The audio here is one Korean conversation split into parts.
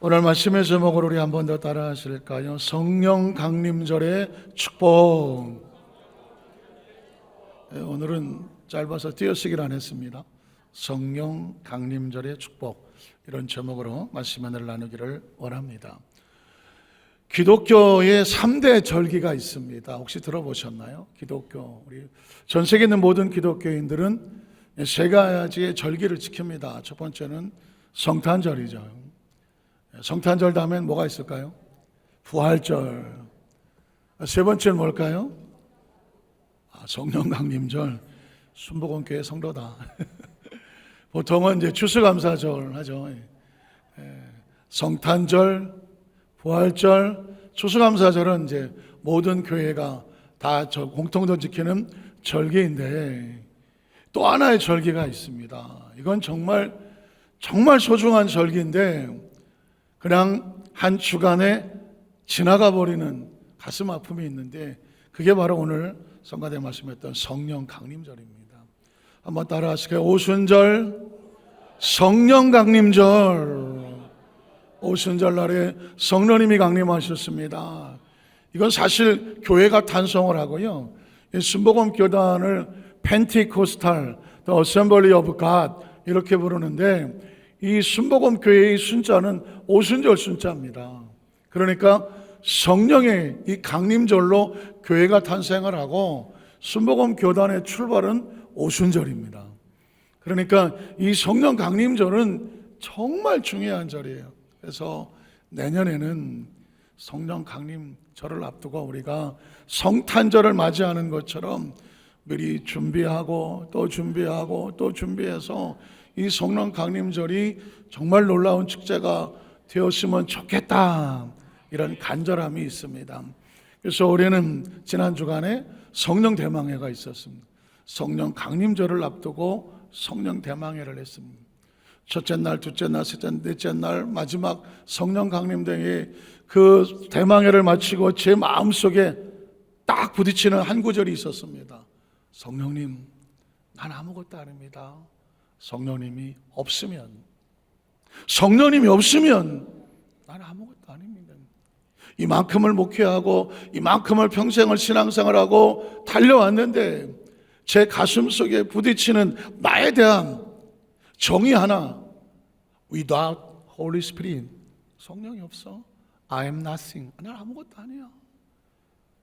오늘 말씀의 제목을 우리 한 번 더 따라 하실까요? 성령 강림절의 축복. 오늘은 짧아서 띄어쓰기를 안 했습니다. 성령 강림절의 축복, 이런 제목으로 말씀 하나를 나누기를 원합니다. 기독교의 3대 절기가 있습니다. 혹시 들어보셨나요? 기독교, 우리 전 세계에 있는 모든 기독교인들은 세 가지의 절기를 지킵니다. 첫 번째는 성탄절이죠. 성탄절 다음엔 뭐가 있을까요? 부활절. 세 번째는 뭘까요? 성령 강림절. 순복음교회 성도다. 보통은 이제 추수감사절 하죠. 성탄절, 부활절, 추수감사절은 이제 모든 교회가 다 공통적으로 지키는 절기인데, 또 하나의 절기가 있습니다. 이건 정말 소중한 절기인데 그냥 한 주간에 지나가 버리는 가슴 아픔이 있는데, 그게 바로 오늘 성가대 말씀했던 성령 강림절입니다. 한번 따라 하실까요? 오순절, 성령 강림절. 오순절 날에 성령님이 강림하셨습니다. 이건 사실 교회가 탄성을 하고요, 순복음 교단을 펜티코스탈, The Assembly of God 이렇게 부르는데, 이 순복음 교회의 순자는 오순절 순자입니다. 그러니까 성령의 이 강림절로 교회가 탄생을 하고 순복음 교단의 출발은 오순절입니다. 그러니까 이 성령 강림절은 정말 중요한 절이에요. 그래서 내년에는 성령 강림절을 앞두고 우리가 성탄절을 맞이하는 것처럼 미리 준비하고 또 준비하고 또 준비해서 이 성령 강림절이 정말 놀라운 축제가 되었으면 좋겠다, 이런 간절함이 있습니다. 그래서 올해는 지난 주간에 성령 대망회가 있었습니다. 성령 강림절을 앞두고 성령 대망회를 했습니다. 첫째 날, 둘째 날, 셋째 날, 넷째 날, 마지막 성령 강림대회, 그 대망회를 마치고 제 마음속에 딱 부딪히는 한 구절이 있었습니다. 성령님, 난 아무것도 아닙니다. 성령님이 없으면 난 아무것도 아닙니다. 이만큼을 목회하고 이만큼을 평생을 신앙생활하고 달려왔는데 제 가슴 속에 부딪히는 나에 대한 정의 하나, without Holy Spirit, 성령이 없어, I am nothing, 난 아무것도 아니야.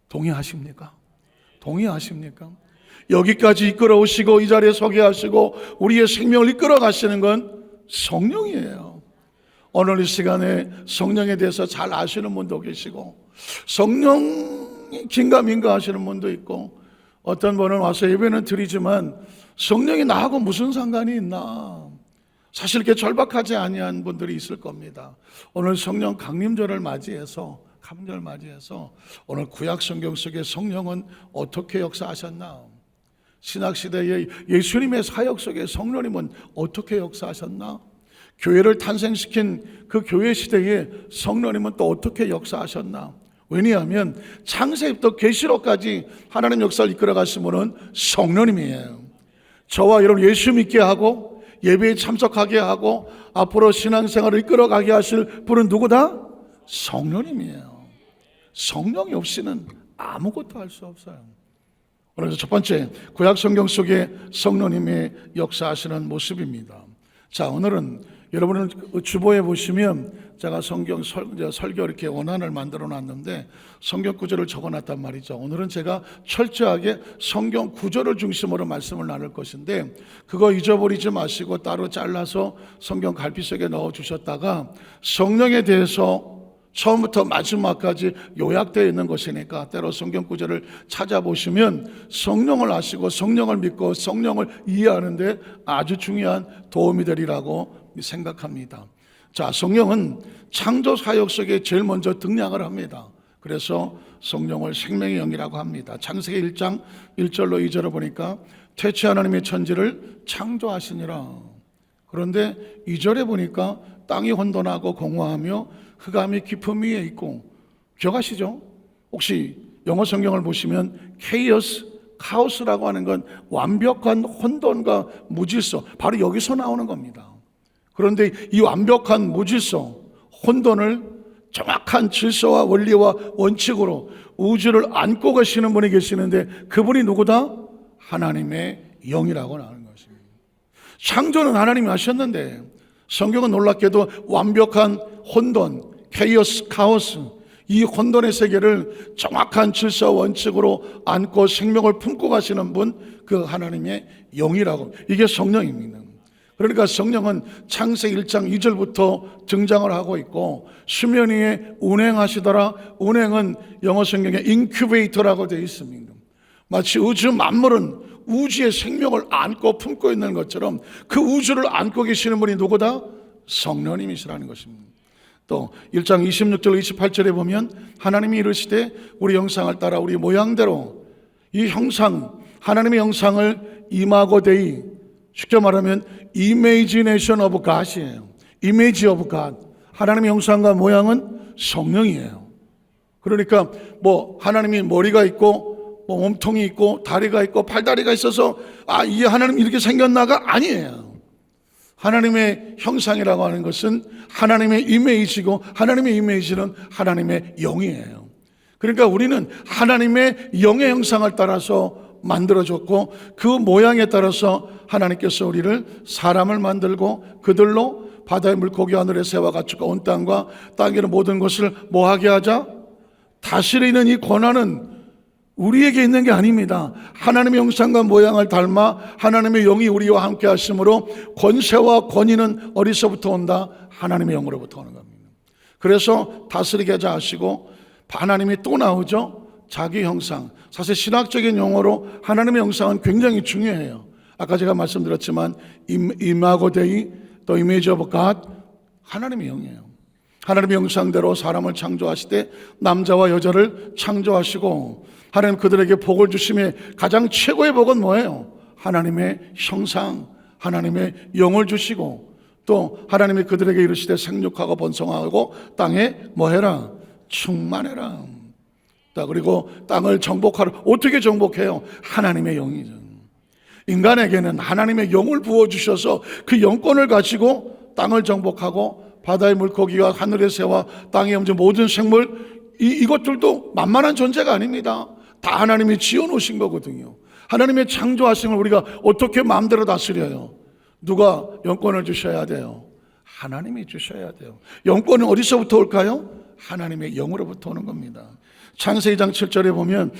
동의하십니까? 여기까지 이끌어 오시고 이 자리에 서게 하시고 우리의 생명을 이끌어 가시는 건 성령이에요. 오늘 이 시간에 성령에 대해서 잘 아시는 분도 계시고, 성령이 긴가민가 하시는 분도 있고, 어떤 분은 와서 예배는 드리지만 성령이 나하고 무슨 상관이 있나, 사실 이렇게 절박하지 아니한 분들이 있을 겁니다. 오늘 성령 강림절을 맞이해서 오늘 구약 성경 속에 성령은 어떻게 역사하셨나, 신학시대의 예수님의 사역 속에 성령님은 어떻게 역사하셨나, 교회를 탄생시킨 그 교회 시대에 성령님은 또 어떻게 역사하셨나. 왜냐하면 창세부터 계시록까지 하나님 역사를 이끌어 가신 분은 성령님이에요. 저와 여러분 예수 믿게 하고 예배에 참석하게 하고 앞으로 신앙생활을 이끌어 가게 하실 분은 누구다? 성령님이에요. 성령이 없이는 아무것도 할 수 없어요. 그래서 첫 번째, 구약 성경 속에 성령님의 역사하시는 모습입니다. 자, 오늘은 여러분은 주보에 보시면 제가 성경 설교 이렇게 원안을 만들어 놨는데 성경 구절을 적어 놨단 말이죠. 오늘은 제가 철저하게 성경 구절을 중심으로 말씀을 나눌 것인데, 그거 잊어버리지 마시고 따로 잘라서 성경 갈피 속에 넣어 주셨다가 성령에 대해서 처음부터 마지막까지 요약되어 있는 것이니까 때로 성경 구절을 찾아보시면 성령을 아시고 성령을 믿고 성령을 이해하는데 아주 중요한 도움이 되리라고 생각합니다. 자, 성령은 창조 사역 속에 제일 먼저 등장을 합니다. 그래서 성령을 생명의 영이라고 합니다. 창세기 1장 1절로 2절을 보니까 태초에 하나님의 천지를 창조하시니라. 그런데 2절에 보니까 땅이 혼돈하고 공허하며 흑암이 깊음 위에 있고, 기억하시죠? 혹시 영어 성경을 보시면 chaos, 카오스라고 하는 건 완벽한 혼돈과 무질서, 바로 여기서 나오는 겁니다. 그런데 이 완벽한 무질서, 혼돈을 정확한 질서와 원리와 원칙으로 우주를 안고 가시는 분이 계시는데 그분이 누구다? 하나님의 영이라고 나오는 것입니다. 창조는 하나님이 하셨는데 성경은 놀랍게도 완벽한 혼돈, 케이오스, 카오스, 이 혼돈의 세계를 정확한 질서 원칙으로 안고 생명을 품고 가시는 분, 그 하나님의 영이라고, 이게 성령입니다. 그러니까 성령은 창세기 1장 2절부터 등장을 하고 있고 수면 위에 운행하시더라. 운행은 영어 성경에 인큐베이터라고 되어 있습니다. 마치 우주 만물은 우주의 생명을 안고 품고 있는 것처럼 그 우주를 안고 계시는 분이 누구다? 성령님이시라는 것입니다. 또 1장 26절 28절에 보면 하나님이 이르시되 우리 형상을 따라 우리 모양대로, 이 형상, 하나님의 형상을 이마고 데이, 쉽게 말하면 이미지네이션 오브 갓이에요. 이미지 오브 갓. 하나님의 형상과 모양은 성령이에요. 그러니까 뭐 하나님이 머리가 있고 뭐 몸통이 있고 다리가 있고 팔다리가 있어서 이 하나님 이렇게 생겼나가 아니에요. 하나님의 형상이라고 하는 것은 하나님의 이미지고 하나님의 이미지는 하나님의 영이에요. 그러니까 우리는 하나님의 영의 형상을 따라서 만들어졌고 그 모양에 따라서 하나님께서 우리를 사람을 만들고 그들로 바다의 물고기, 하늘의 새와 가축과 온 땅과 땅에 있는 모든 것을 뭐하게 하자? 다스리는 이 권한은 우리에게 있는 게 아닙니다. 하나님의 형상과 모양을 닮아 하나님의 영이 우리와 함께 하심으로 권세와 권위는 어디서부터 온다? 하나님의 영으로부터 오는 겁니다. 그래서 다스리게 하자 하시고 하나님이 또 나오죠. 자기 형상. 사실 신학적인 용어로 하나님의 형상은 굉장히 중요해요. 아까 제가 말씀드렸지만 이마고 데이, 또 이미지 오브 갓, 하나님의 영이에요. 하나님의 형상대로 사람을 창조하시되 남자와 여자를 창조하시고 하나님 그들에게 복을 주심에 가장 최고의 복은 뭐예요? 하나님의 형상, 하나님의 영을 주시고 또 하나님이 그들에게 이르시되 생육하고 번성하고 땅에 뭐해라? 충만해라. 그리고 땅을 정복하라. 어떻게 정복해요? 하나님의 영이죠. 인간에게는 하나님의 영을 부어주셔서 그 영권을 가지고 땅을 정복하고 바다의 물고기와 하늘의 새와 땅에 움직이는 모든 생물, 이것들도 만만한 존재가 아닙니다. 다 하나님이 지어놓으신 거거든요. 하나님의 창조하신 걸 우리가 어떻게 마음대로 다스려요? 누가 영권을 주셔야 돼요? 하나님이 주셔야 돼요. 영권은 어디서부터 올까요? 하나님의 영으로부터 오는 겁니다. 창세기 2장 7절에 보면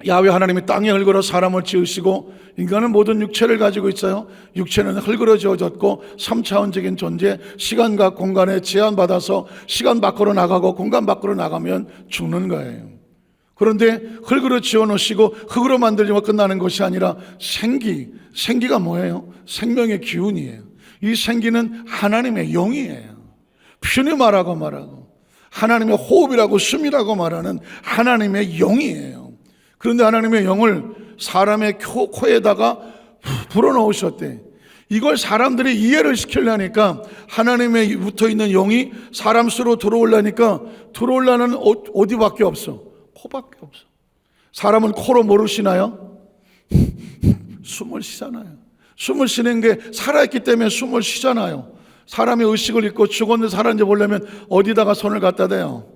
야훼 하나님이 땅에 흙으로 사람을 지으시고 인간은 모든 육체를 가지고 있어요. 육체는 흙으로 지어졌고 3차원적인 존재, 시간과 공간에 제한받아서 시간 밖으로 나가고 공간 밖으로 나가면 죽는 거예요. 그런데 흙으로 지어놓으시고 흙으로 만들면 끝나는 것이 아니라 생기가 뭐예요? 생명의 기운이에요. 이 생기는 하나님의 영이에요. 퓨니마라고 말하고 하나님의 호흡이라고 숨이라고 말하는 하나님의 영이에요. 그런데 하나님의 영을 사람의 코에다가 불어넣으셨대. 이걸 사람들이 이해를 시키려니까 하나님의 붙어있는 영이 사람 속으로 들어오려니까 들어오려는 어디밖에 없어? 코밖에 없어. 사람은 코로 뭐를 쉬나요? 숨을 쉬잖아요. 숨을 쉬는 게 살아있기 때문에 숨을 쉬잖아요. 사람이 의식을 잃고 죽었는데 살았는지 모르려면 어디다가 손을 갖다 대요?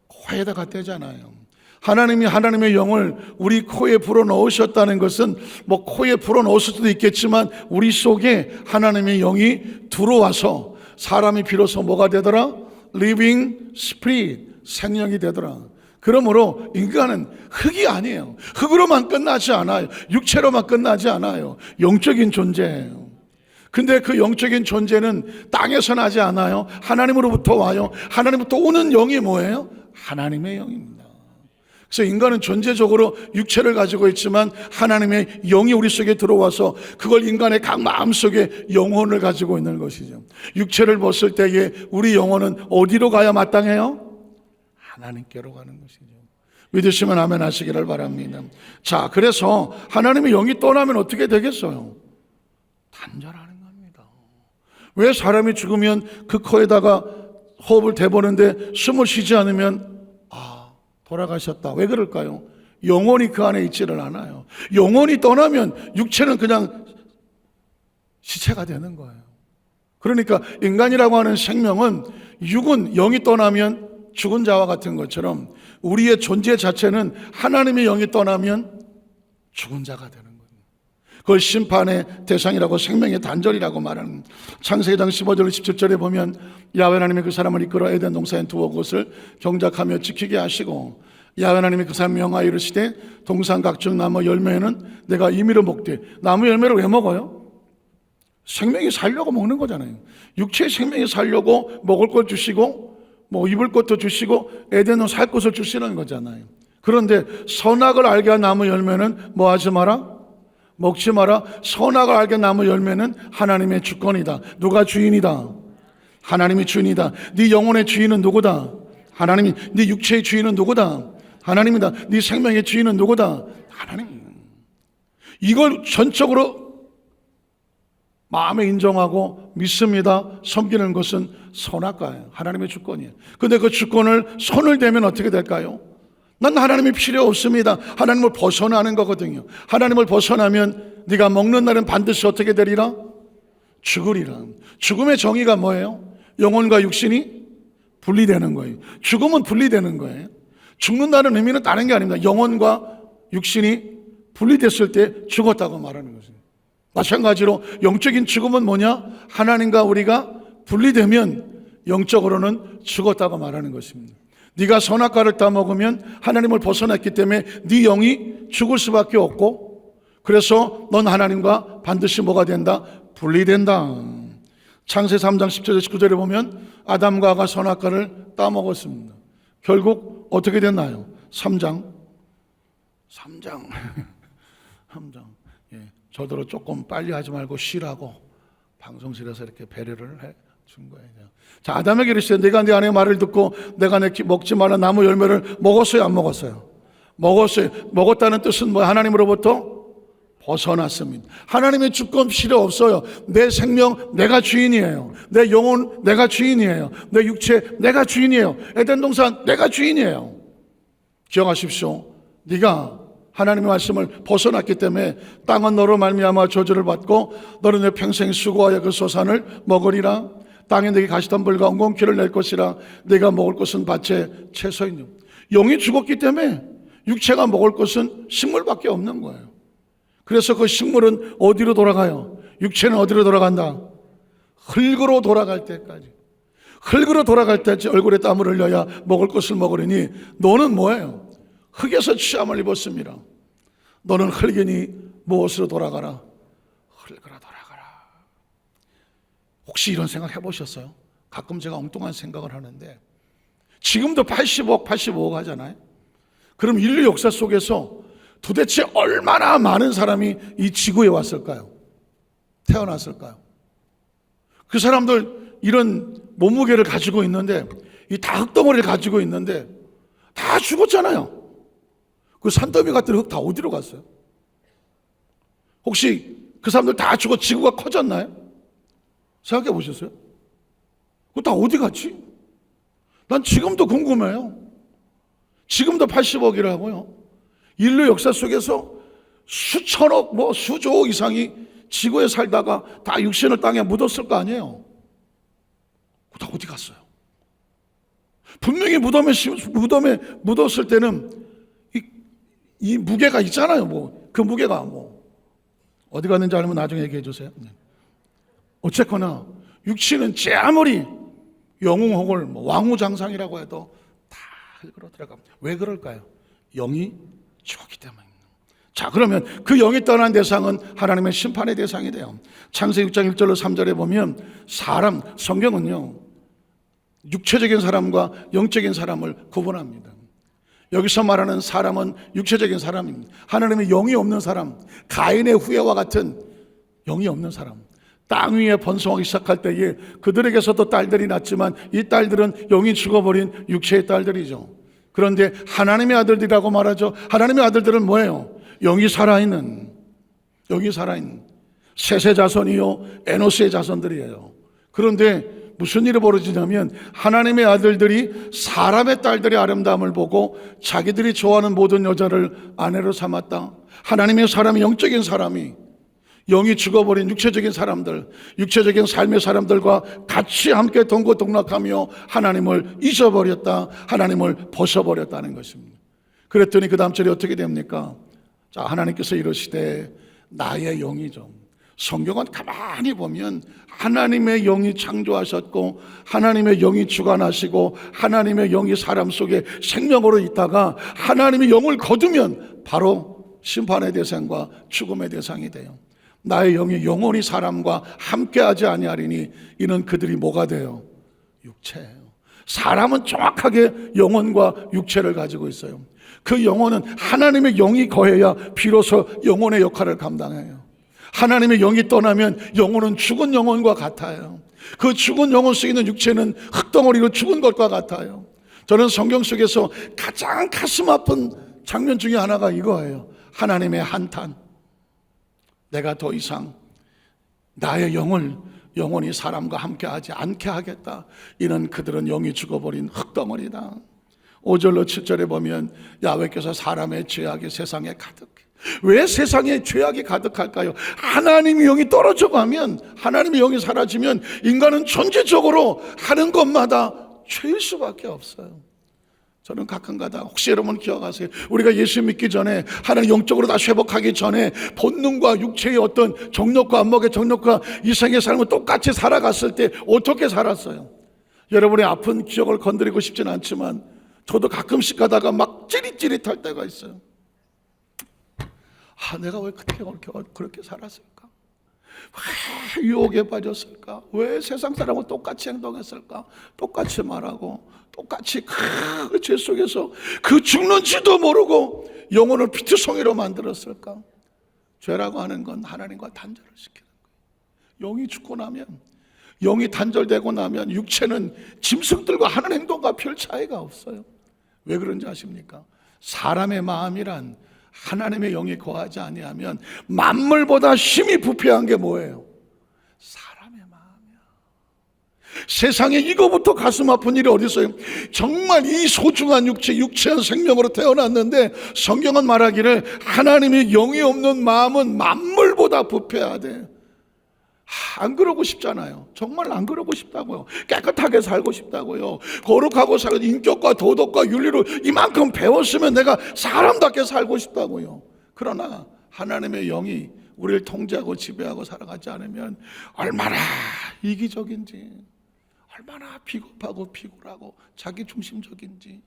코에다 갖다 대잖아요. 하나님이 하나님의 영을 우리 코에 불어넣으셨다는 것은 뭐 코에 불어넣었을 수도 있겠지만 우리 속에 하나님의 영이 들어와서 사람이 비로소 뭐가 되더라? Living Spirit, 생명이 되더라. 그러므로 인간은 흙이 아니에요. 흙으로만 끝나지 않아요. 육체로만 끝나지 않아요. 영적인 존재예요. 근데 그 영적인 존재는 땅에서 나지 않아요. 하나님으로부터 와요. 하나님부터 오는 영이 뭐예요? 하나님의 영입니다. 그래서 인간은 존재적으로 육체를 가지고 있지만 하나님의 영이 우리 속에 들어와서 그걸 인간의 각 마음속에 영혼을 가지고 있는 것이죠. 육체를 벗을 때에 우리 영혼은 어디로 가야 마땅해요? 하나님께로 가는 것이죠. 믿으시면 아멘 하시기를 바랍니다. 자, 그래서 하나님의 영이 떠나면 어떻게 되겠어요? 단절하는 겁니다. 왜 사람이 죽으면 그 코에다가 호흡을 대보는데 숨을 쉬지 않으면 돌아가셨다. 왜 그럴까요? 영혼이 그 안에 있지를 않아요. 영혼이 떠나면 육체는 그냥 시체가 되는 거예요. 그러니까 인간이라고 하는 생명은 육은 영이 떠나면 죽은 자와 같은 것처럼 우리의 존재 자체는 하나님의 영이 떠나면 죽은 자가 되는 거예요. 그걸 심판의 대상이라고 생명의 단절이라고 말하는, 창세기 15절 17절에 보면 야훼 하나님이 그 사람을 이끌어 에덴 동산에 두어 곳을 경작하며 지키게 하시고, 야훼 하나님이 그 사람 명하여 이르시되 동산 각종 나무 열매는 내가 임의로 먹되. 나무 열매를 왜 먹어요? 생명이 살려고 먹는 거잖아요. 육체의 생명이 살려고 먹을 걸 주시고 뭐 입을 것도 주시고 에덴은 살 것을 주시는 거잖아요. 그런데 선악을 알게 한 나무 열매는 뭐 하지 마라? 먹지 마라. 선악을 알게 한 나무 열매는 하나님의 주권이다. 누가 주인이다? 하나님이 주인이다. 네 영혼의 주인은 누구다? 하나님이. 네 육체의 주인은 누구다? 하나님이다. 네 생명의 주인은 누구다? 하나님. 이걸 전적으로 마음에 인정하고 믿습니다. 섬기는 것은 선악과예요. 하나님의 주권이에요. 근데 그 주권을 손을 대면 어떻게 될까요? 난 하나님이 필요 없습니다. 하나님을 벗어나는 거거든요. 하나님을 벗어나면 네가 먹는 날은 반드시 어떻게 되리라? 죽으리라. 죽음의 정의가 뭐예요? 영혼과 육신이 분리되는 거예요. 죽음은 분리되는 거예요. 죽는다는 의미는 다른 게 아닙니다. 영혼과 육신이 분리됐을 때 죽었다고 말하는 것입니다. 마찬가지로 영적인 죽음은 뭐냐? 하나님과 우리가 분리되면 영적으로는 죽었다고 말하는 것입니다. 네가 선악과를 따먹으면 하나님을 벗어났기 때문에 네 영이 죽을 수밖에 없고, 그래서 넌 하나님과 반드시 뭐가 된다? 분리된다. 창세 3장 10절 19절에 보면 아담과 하가 선악과를 따먹었습니다. 결국 어떻게 됐나요? 3장 저더러 조금 빨리 하지 말고 쉬라고 방송실에서 이렇게 배려를 해 준 거예요. 자, 아담에게 이르시되 내가 내 아내의 말을 듣고 내가 내 먹지 말라 나무 열매를 먹었어요, 안 먹었어요? 먹었어요. 먹었다는 뜻은 뭐? 하나님으로부터 벗어났습니다. 하나님의 주권 필요 없어요. 내 생명 내가 주인이에요. 내 영혼 내가 주인이에요. 내 육체 내가 주인이에요. 에덴 동산 내가 주인이에요. 기억하십시오. 네가 하나님의 말씀을 벗어났기 때문에 땅은 너로 말미암아 저주를 받고 너는 내 평생 수고하여 그 소산을 먹으리라. 땅에 내게 가시덤불과 엉겅퀴를 낼 것이라. 내가 먹을 것은 밭의 채소이니. 영이 죽었기 때문에 육체가 먹을 것은 식물밖에 없는 거예요. 그래서 그 식물은 어디로 돌아가요? 육체는 어디로 돌아간다? 흙으로 돌아갈 때까지. 흙으로 돌아갈 때까지 얼굴에 땀을 흘려야 먹을 것을 먹으리니 너는 뭐예요? 흙에서 취함을 입었습니다. 너는 흙이니 무엇으로 돌아가라? 흙으로 돌아가라. 혹시 이런 생각 해보셨어요? 가끔 제가 엉뚱한 생각을 하는데, 지금도 85억 하잖아요. 그럼 인류 역사 속에서 도대체 얼마나 많은 사람이 이 지구에 왔을까요? 태어났을까요? 그 사람들 이런 몸무게를 가지고 있는데, 이 다 흙덩어리를 가지고 있는데 다 죽었잖아요. 그 산더미 같은 흙 다 어디로 갔어요? 혹시 그 사람들 다 죽어 지구가 커졌나요? 생각해 보셨어요? 그거 다 어디 갔지? 난 지금도 궁금해요. 지금도 80억이라고요. 인류 역사 속에서 수천억, 수조 이상이 지구에 살다가 다 육신을 땅에 묻었을 거 아니에요. 그거 다 어디 갔어요? 분명히 무덤에 묻었을 때는 이 무게가 있잖아요. 그 무게가 어디 갔는지 알면 나중에 얘기해 주세요. 어쨌거나 육신은 제 아무리 영웅혹을 왕후장상이라고 해도 다 흙으로 들어갑니다. 왜 그럴까요? 영이 죽었기 때문입니다. 자, 그러면 그 영이 떠난 대상은 하나님의 심판의 대상이 돼요. 창세기 6장 1절로 3절에 보면 성경은요 육체적인 사람과 영적인 사람을 구분합니다. 여기서 말하는 사람은 육체적인 사람입니다. 하나님의 영이 없는 사람, 가인의 후예와 같은 영이 없는 사람. 땅 위에 번성하기 시작할 때에 그들에게서도 딸들이 낳지만 이 딸들은 영이 죽어버린 육체의 딸들이죠. 그런데 하나님의 아들들이라고 말하죠. 하나님의 아들들은 뭐예요? 영이 살아있는 셋의 자손이요 에노스의 자손들이에요. 그런데 무슨 일이 벌어지냐면 하나님의 아들들이 사람의 딸들의 아름다움을 보고 자기들이 좋아하는 모든 여자를 아내로 삼았다. 하나님의 사람이, 영적인 사람이 영이 죽어버린 육체적인 사람들, 육체적인 삶의 사람들과 같이 함께 동고동락하며 하나님을 잊어버렸다, 하나님을 벗어버렸다는 것입니다. 그랬더니 그 다음 절이 어떻게 됩니까? 자, 하나님께서 이러시되 나의 영이죠. 성경은 가만히 보면 하나님의 영이 창조하셨고 하나님의 영이 주관하시고 하나님의 영이 사람 속에 생명으로 있다가 하나님의 영을 거두면 바로 심판의 대상과 죽음의 대상이 돼요. 나의 영이 영원히 사람과 함께하지 아니하리니 이는 그들이 뭐가 돼요? 육체예요. 사람은 정확하게 영혼과 육체를 가지고 있어요. 그 영혼은 하나님의 영이 거해야 비로소 영혼의 역할을 감당해요. 하나님의 영이 떠나면 영혼은 죽은 영혼과 같아요. 그 죽은 영혼 속에 있는 육체는 흙덩어리로 죽은 것과 같아요. 저는 성경 속에서 가장 가슴 아픈 장면 중에 하나가 이거예요. 하나님의 한탄. 내가 더 이상 나의 영을 영원히 사람과 함께하지 않게 하겠다. 이는 그들은 영이 죽어버린 흙덩어리다. 5절로 7절에 보면 야훼께서 사람의 죄악이 세상에 가득해. 왜 세상에 죄악이 가득할까요? 하나님의 영이 떨어져 가면, 하나님의 영이 사라지면 인간은 전체적으로 하는 것마다 죄일 수밖에 없어요. 저는 가끔가다 혹시 여러분 기억하세요? 우리가 예수 믿기 전에 하나님 영적으로 다시 회복하기 전에 본능과 육체의 어떤 정욕과 안목의 정욕과 이 세상의 삶을 똑같이 살아갔을 때 어떻게 살았어요? 여러분의 아픈 기억을 건드리고 싶진 않지만 저도 가끔씩 가다가 막 찌릿찌릿할 때가 있어요. 내가 왜 그때 그렇게 살았을까? 왜 유혹에 빠졌을까? 왜 세상 사람과 똑같이 행동했을까? 똑같이 말하고 똑같이 그 죄 속에서 그 죽는지도 모르고 영혼을 피투성이로 만들었을까? 죄라고 하는 건 하나님과 단절을 시키는 거예요. 영이 죽고 나면, 영이 단절되고 나면 육체는 짐승들과 하는 행동과 별 차이가 없어요. 왜 그런지 아십니까? 사람의 마음이란 하나님의 영이 거하지 아니하면 만물보다 힘이 부패한 게 뭐예요? 사람의 마음이야. 세상에 이거부터 가슴 아픈 일이 어디 있어요? 정말 이 소중한 육체한 생명으로 태어났는데 성경은 말하기를 하나님의 영이 없는 마음은 만물보다 부패하대. 안 그러고 싶잖아요. 정말 안 그러고 싶다고요. 깨끗하게 살고 싶다고요. 거룩하고 살고 인격과 도덕과 윤리로 이만큼 배웠으면 내가 사람답게 살고 싶다고요. 그러나 하나님의 영이 우리를 통제하고 지배하고 살아가지 않으면 얼마나 이기적인지, 얼마나 비겁하고 비굴하고 자기중심적인지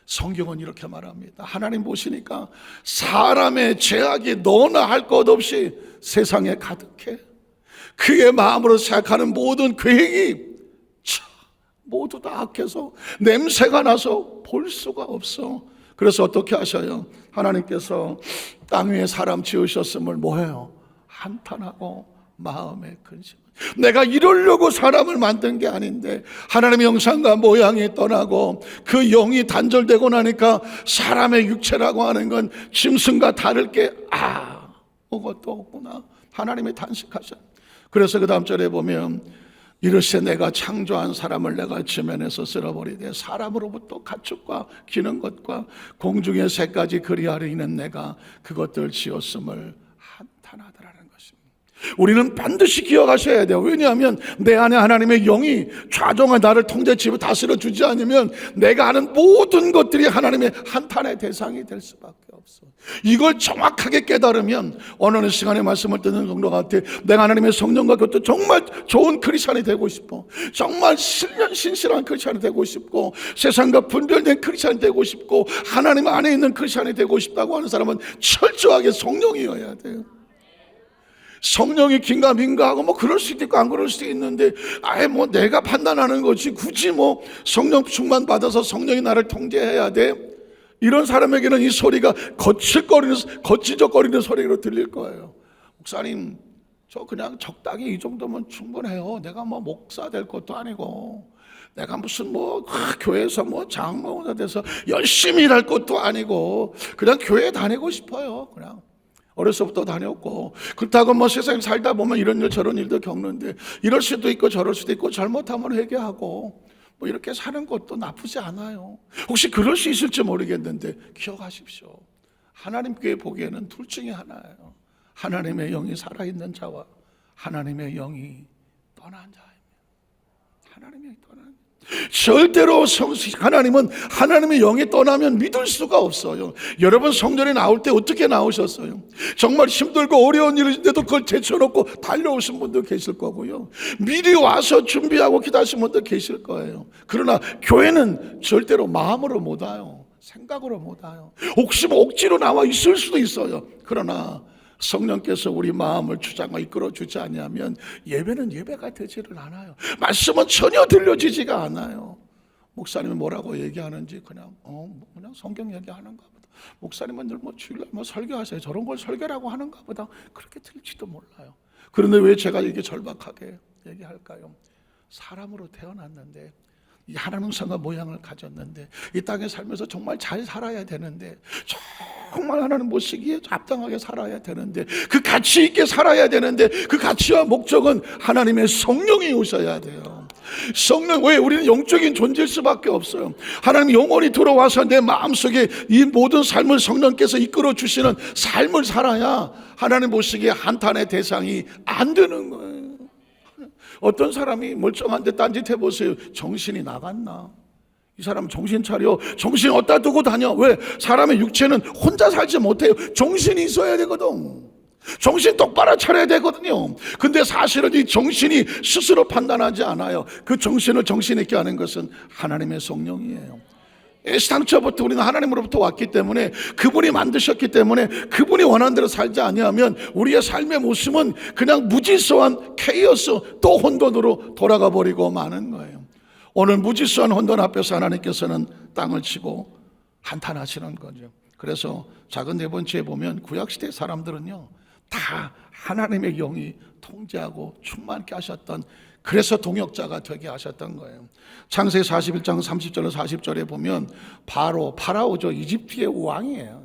성경은 이렇게 말합니다. 하나님 보시니까 사람의 죄악이 너나 할 것 없이 세상에 가득해. 그의 마음으로 생각하는 모든 계획이 모두 다 악해서 냄새가 나서 볼 수가 없어. 그래서 어떻게 하셔요? 하나님께서 땅 위에 사람 지으셨음을 뭐해요? 한탄하고 마음에 근심. 내가 이러려고 사람을 만든 게 아닌데 하나님의 형상과 모양이 떠나고 그 영이 단절되고 나니까 사람의 육체라고 하는 건 짐승과 다를 게 아무것도 없구나. 하나님이 단식하셨. 그래서 그 다음 절에 보면 이르시되 내가 창조한 사람을 내가 지면에서 쓸어버리되 사람으로부터 가축과 기는 것과 공중의 새까지 그리하리는 내가 그것들 지었음을 한탄하더라는 것입니다. 우리는 반드시 기억하셔야 돼요. 왜냐하면 내 안에 하나님의 영이 좌정한 나를 통제 지배 다스려 주지 않으면 내가 하는 모든 것들이 하나님의 한탄의 대상이 될 수밖에 없어. 이걸 정확하게 깨달으면 어느 시간에 말씀을 듣는 정도 같아. 내가 하나님의 성령과 그것도 정말 좋은 크리스찬이 되고 싶어. 정말 신실한 크리스찬이 되고 싶고 세상과 분별된 크리스찬이 되고 싶고 하나님 안에 있는 크리스찬이 되고 싶다고 하는 사람은 철저하게 성령이어야 돼요. 성령이 긴가민가하고 뭐 그럴 수도 있고 안 그럴 수도 있는데 뭐 내가 판단하는 거지 굳이 뭐 성령 충만 받아서 성령이 나를 통제해야 돼? 이런 사람에게는 이 소리가 거칠적거리는 소리로 들릴 거예요. 목사님, 저 그냥 적당히 이 정도면 충분해요. 내가 뭐 목사 될 것도 아니고 내가 무슨 뭐 교회에서 뭐 장로가 돼서 열심히 일할 것도 아니고 그냥 교회 다니고 싶어요. 그냥 어려서부터 다녔고 그렇다고 뭐 세상에 살다 보면 이런 일 저런 일도 겪는데 이럴 수도 있고 저럴 수도 있고 잘못하면 회개하고 뭐 이렇게 사는 것도 나쁘지 않아요. 혹시 그럴 수 있을지 모르겠는데 기억하십시오. 하나님께 보기에는 둘 중에 하나예요. 하나님의 영이 살아있는 자와 하나님의 영이 떠난 자입니다. 하나님의 영이 떠난 절대로 하나님은 하나님의 영이 떠나면 믿을 수가 없어요. 여러분 성전에 나올 때 어떻게 나오셨어요? 정말 힘들고 어려운 일인데도 그걸 제쳐놓고 달려오신 분도 계실 거고요, 미리 와서 준비하고 기다리신 분도 계실 거예요. 그러나 교회는 절대로 마음으로 못 와요. 생각으로 못 와요. 혹시 억지로 나와 있을 수도 있어요. 그러나 성령께서 우리 마음을 주장하고 이끌어주지 않으면 예배는 예배가 되지를 않아요. 말씀은 전혀 들려지지가 않아요. 목사님이 뭐라고 얘기하는지 그냥 성경 얘기하는가 보다. 목사님은 늘 주일날 설교하세요. 저런 걸 설교라고 하는가 보다. 그렇게 들릴지도 몰라요. 그런데 왜 제가 이렇게 절박하게 얘기할까요? 사람으로 태어났는데 이 하나님 성과 모양을 가졌는데 이 땅에 살면서 정말 잘 살아야 되는데, 정말 하나님 보시기에 합당하게 살아야 되는데, 그 가치 있게 살아야 되는데, 그 가치와 목적은 하나님의 성령이 오셔야 돼요. 성령, 왜 우리는 영적인 존재일 수밖에 없어요. 하나님 영원히 들어와서 내 마음속에 이 모든 삶을 성령께서 이끌어 주시는 삶을 살아야 하나님 보시기에 한탄의 대상이 안 되는 거예요. 어떤 사람이 멀쩡한데 딴짓 해보세요. 정신이 나갔나? 이 사람 정신 차려. 정신 어디다 두고 다녀? 왜? 사람의 육체는 혼자 살지 못해요. 정신이 있어야 되거든. 정신 똑바로 차려야 되거든요. 근데 사실은 이 정신이 스스로 판단하지 않아요. 그 정신을 정신 있게 하는 것은 하나님의 성령이에요. 애시당초부터 우리는 하나님으로부터 왔기 때문에, 그분이 만드셨기 때문에 그분이 원하는 대로 살지 아니하면 우리의 삶의 모습은 그냥 무질서한 케이오스, 또 혼돈으로 돌아가 버리고 마는 거예요. 오늘 무질서한 혼돈 앞에서 하나님께서는 땅을 치고 한탄하시는 거죠. 그래서 작은 네 번째에 보면 구약시대 사람들은요 다 하나님의 영이 통제하고 충만케 하셨던, 그래서 동역자가 되게 하셨던 거예요. 창세기 41장 30절로 40절에 보면 파라오죠. 이집트의 왕이에요.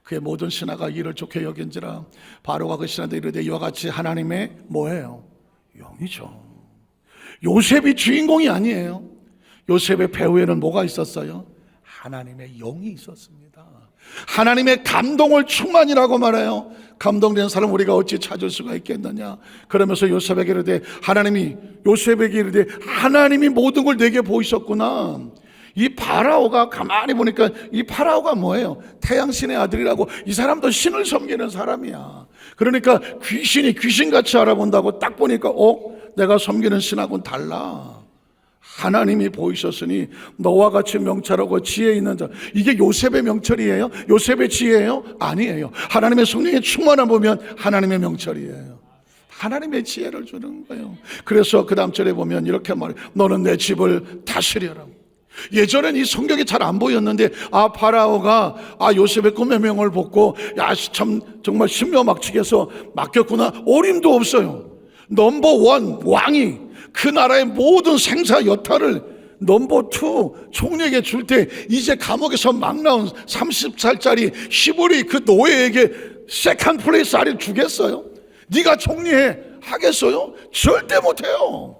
그의 모든 신하가 이를 좋게 여긴지라 바로가 그 신하들 이르되 이와 같이 하나님의 뭐예요? 영이죠. 요셉이 주인공이 아니에요. 요셉의 배후에는 뭐가 있었어요? 하나님의 영이 있었습니다. 하나님의 감동을 충만이라고 말해요. 감동된 사람 우리가 어찌 찾을 수가 있겠느냐. 그러면서 요셉에게 이르되 하나님이 모든 걸 내게 보이셨구나. 이 파라오가 가만히 보니까 이 파라오가 뭐예요? 태양신의 아들이라고. 이 사람도 신을 섬기는 사람이야. 그러니까 귀신이 귀신같이 알아본다고 딱 보니까 내가 섬기는 신하고는 달라. 하나님이 보이셨으니 너와 같이 명철하고 지혜 있는 자. 이게 요셉의 명철이에요? 요셉의 지혜예요? 아니에요. 하나님의 성령의 충만함 보면 하나님의 명철이에요. 하나님의 지혜를 주는 거예요. 그래서 그 다음 절에 보면 이렇게 말해요. 너는 내 집을 다스려라. 예전엔 이 성경이 잘 안 보였는데 파라오가 요셉의 꿈의 명을 보고 참 정말 신묘막측해서 맡겼구나. 어림도 없어요. 넘버원 왕이 그 나라의 모든 생사 여타를 넘버 2 총리에게 줄 때 이제 감옥에서 막 나온 30살짜리 시부리 그 노예에게 세컨드 플레이스 아래 주겠어요? 네가 총리해 하겠어요? 절대 못해요.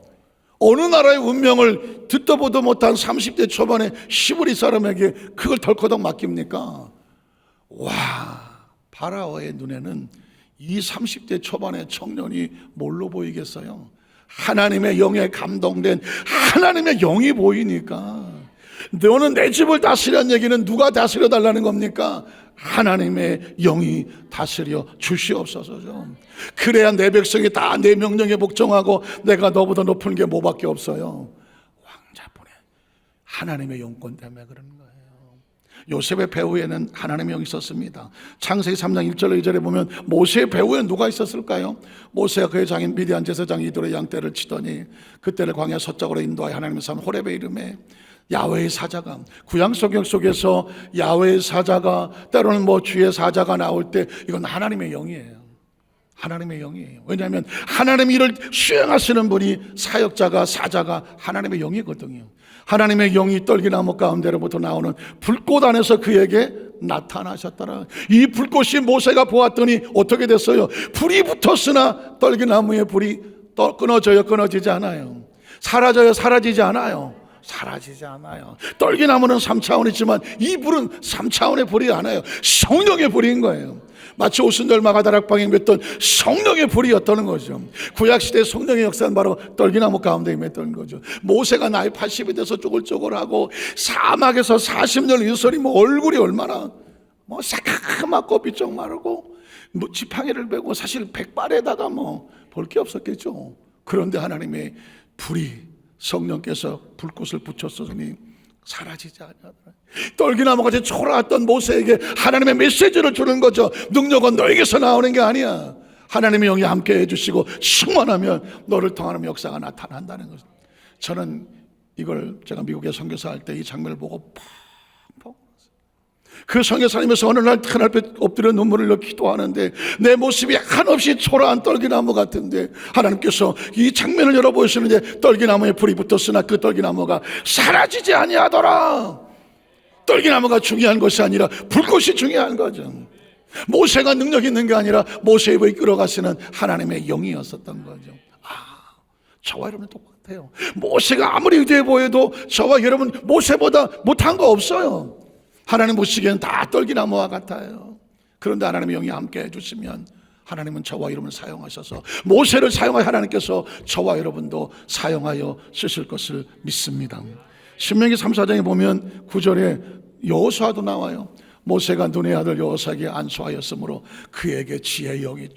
어느 나라의 운명을 듣도 보도 못한 30대 초반의 시부리 사람에게 그걸 덜커덕 맡깁니까? 와, 파라오의 눈에는 이 30대 초반의 청년이 뭘로 보이겠어요? 하나님의 영에 감동된 하나님의 영이 보이니까. 너는 내 집을 다스리라는 얘기는 누가 다스려 달라는 겁니까? 하나님의 영이 다스려 주시옵소서. 그래야 내 백성이 다 내 명령에 복종하고 내가 너보다 높은 게 뭐밖에 없어요? 왕자분의 하나님의 영권 때문에 그런 거예요. 요셉의 배후에는 하나님의 영이 있었습니다. 창세기 3장 1절 2절에 보면 모세의 배후에는 누가 있었을까요? 모세가 그의 장인 미디안 제사장 이도의 양떼를 치더니 그때를 광야 서쪽으로 인도하여 하나님의 산 호렙의 이름에 야훼의 사자가, 구약 성경 속에서 야훼의 사자가, 때로는 주의 사자가 나올 때 이건 하나님의 영이에요. 하나님의 영이에요. 왜냐하면 하나님의 일을 수행하시는 분이 사역자가, 사자가 하나님의 영이거든요. 하나님의 영이 떨기나무 가운데로부터 나오는 불꽃 안에서 그에게 나타나셨더라. 이 불꽃이 모세가 보았더니 어떻게 됐어요? 불이 붙었으나 떨기나무의 불이 끊어져요? 끊어지지 않아요? 사라져요? 사라지지 않아요? 사라지지 않아요. 떨기나무는 3차원이지만 이 불은 3차원의 불이 아니에요. 성령의 불인 거예요. 마치 오순절마가 다락방에 임했던 성령의 불이었다는 거죠. 구약시대의 성령의 역사는 바로 떨기나무 가운데 임했던 거죠. 모세가 나이 80이 돼서 쪼글쪼글하고 사막에서 40년 유설이 얼굴이 얼마나 새카맣고 비쩍 마르고 지팡이를 베고 사실 백발에다가 볼 게 없었겠죠. 그런데 하나님의 불이 성령께서 불꽃을 붙였으니 사라지지 않았더라. 떨기나무같이 초라했던 모세에게 하나님의 메시지를 주는 거죠. 능력은 너에게서 나오는 게 아니야. 하나님의 영이 함께 해주시고 충만하면 너를 통하는 역사가 나타난다는 거죠. 저는 이걸 제가 미국에 선교사 할 때 이 장면을 보고 그 선교사님에서 어느 날 하늘앞에 엎드려 눈물을 흘려 기도하는데 내 모습이 한없이 초라한 떨기나무 같은데 하나님께서 이 장면을 열어보시는데 떨기나무에 불이 붙었으나 그 떨기나무가 사라지지 아니하더라. 떨기나무가 중요한 것이 아니라 불꽃이 중요한 거죠. 모세가 능력 있는 게 아니라 모세의 입을 끌어가시는 하나님의 영이었었던 거죠. 저와 여러분 똑같아요. 모세가 아무리 위대해 보여도 저와 여러분 모세보다 못한 거 없어요. 하나님 보시기에는 다 떨기나무와 같아요. 그런데 하나님의 영이 함께 해주시면 하나님은 저와 여러분을 사용하셔서 모세를 사용하여 하나님께서 저와 여러분도 사용하여 쓰실 것을 믿습니다. 신명기 3, 4장에 보면 9절에 여호수아도 나와요. 모세가 눈의 아들 여호수아에게 안수하였으므로 그에게 지혜의 영이